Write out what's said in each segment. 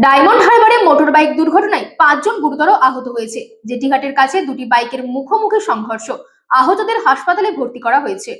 Diamond হারবারে motorbike দুর্ঘটনায় 5 জন গুরুতর আহত হয়েছে। জেটিঘাটের কাছে দুটি বাইকের মুখোমুখি সংঘর্ষ, আহতদের হাসপাতালে ভর্তি করা হয়েছে।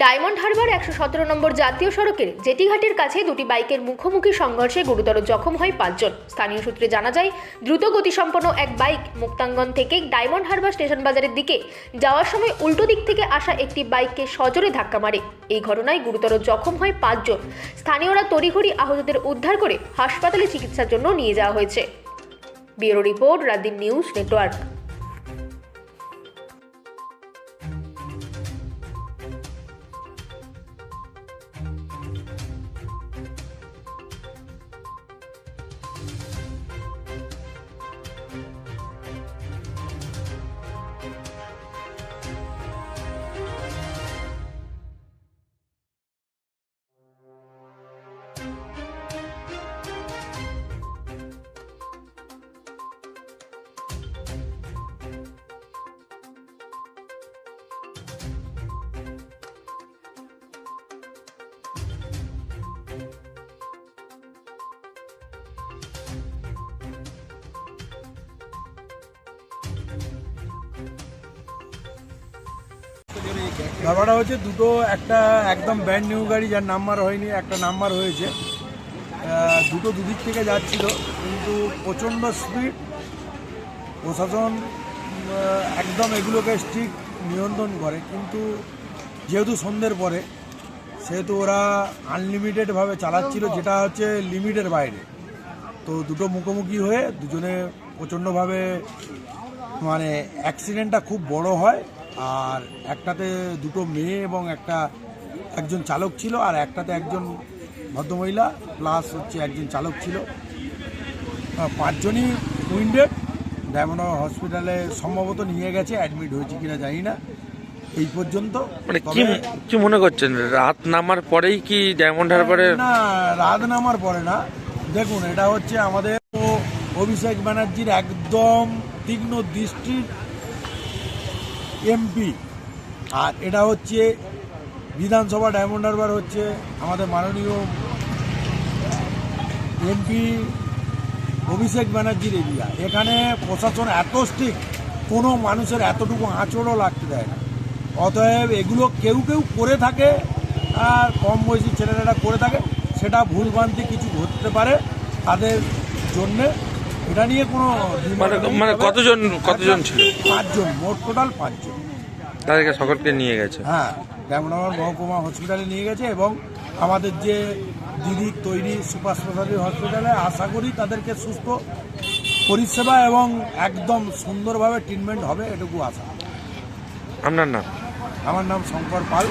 ডায়মন্ড হারবার 117 নম্বর জাতীয় সড়কের জেটিঘাটের কাছে দুটি বাইকের মুখোমুখি সংঘর্ষে গুরুতর জখম হয় 5 জন। স্থানীয় সূত্রে জানা যায়, দ্রুত গতিসম্পন্ন এক বাইক মুক্তাঙ্গন থেকে ডায়মন্ড হারবার স্টেশন বাজারের দিকে যাওয়ার সময় উল্টো দিক থেকে আসা একটি বাইককে সজোরে ধাক্কা মারে। এই ঘটনায় গুরুতর জখম হয় 5 জন। স্থানীয়রা তড়িঘড়ি আহতদের উদ্ধার করে হাসপাতালে চিকিৎসার জন্য নিয়ে যাওয়া হয়েছে। Bureau report, রাতদিন news network. ব্যাপারটা হচ্ছে দুটো, একটা একদম ব্র্যান্ড নিউ গাড়ি যার নাম্বার হয়নি, একটা নাম্বার হয়েছে। দুটো দুদিক থেকে যাচ্ছিল, কিন্তু প্রচণ্ড স্পিড। প্রশাসন একদম এগুলোকে স্ট্রিক্ট নিয়ন্ত্রণ করে, কিন্তু যেহেতু সন্ধ্যের পরে, সেহেতু ওরা আনলিমিটেডভাবে চালাচ্ছিল, যেটা হচ্ছে লিমিটের বাইরে। তো দুটো মুখোমুখি হয়ে দুজনে প্রচণ্ডভাবে মানে অ্যাক্সিডেন্টটা খুব বড় হয়। আর একটাতে দুটো মেয়ে এবং একজন চালক ছিল, আর একটাতে একজন ভদ্রমহিলা প্লাস হচ্ছে একজন চালক ছিল। 5 জনই উইন্ডেড। ডায়মন্ড হসপিটালে সম্ভবত নিয়ে গেছে, অ্যাডমিট হয়েছে কিনা জানি না এই পর্যন্ত। মানে কি মনে করছেন, রাত নামার পরেই কি ডায়মন্ড হারবারে? না, রাত নামার পরে না। দেখুন, এটা হচ্ছে আমাদের অভিষেক ব্যানার্জির একদম তীক্ষ্ণ দৃষ্টির এমপি, আর এটা হচ্ছে বিধানসভা ডায়মন্ড হারবার হচ্ছে আমাদের মাননীয় এমপি অভিষেক ব্যানার্জির এরিয়া। এখানে প্রশাসন এত স্ট্রিক্ট, কোনো মানুষের এতটুকু আঁচড়ও লাগতে দেয় না। অতএব এগুলো কেউ করে থাকে, আর কম বয়সী ছেলেরা করে থাকে, সেটা ভুলভ্রান্তি কিছু ঘটতে পারে তাদের জন্যে। এটা নিয়ে কোনো মানে কতজন ছিল? 5 জন, মোট টোটাল 5 জন। তাদেরকে সকলকে নিয়ে গেছে? হ্যাঁ, ডায়মন্ড হারবার মহকুমা হসপিটালে নিয়ে গেছে, এবং আমাদের যে দিদি তৈরি সুপার স্পেশালিটি হসপিটালে আশা করি তাদেরকে সুস্থ পরিষেবা এবং একদম সুন্দরভাবে ট্রিটমেন্ট হবে, এটুকু আশা। আপনার নাম? আমার নাম শঙ্কর পাল।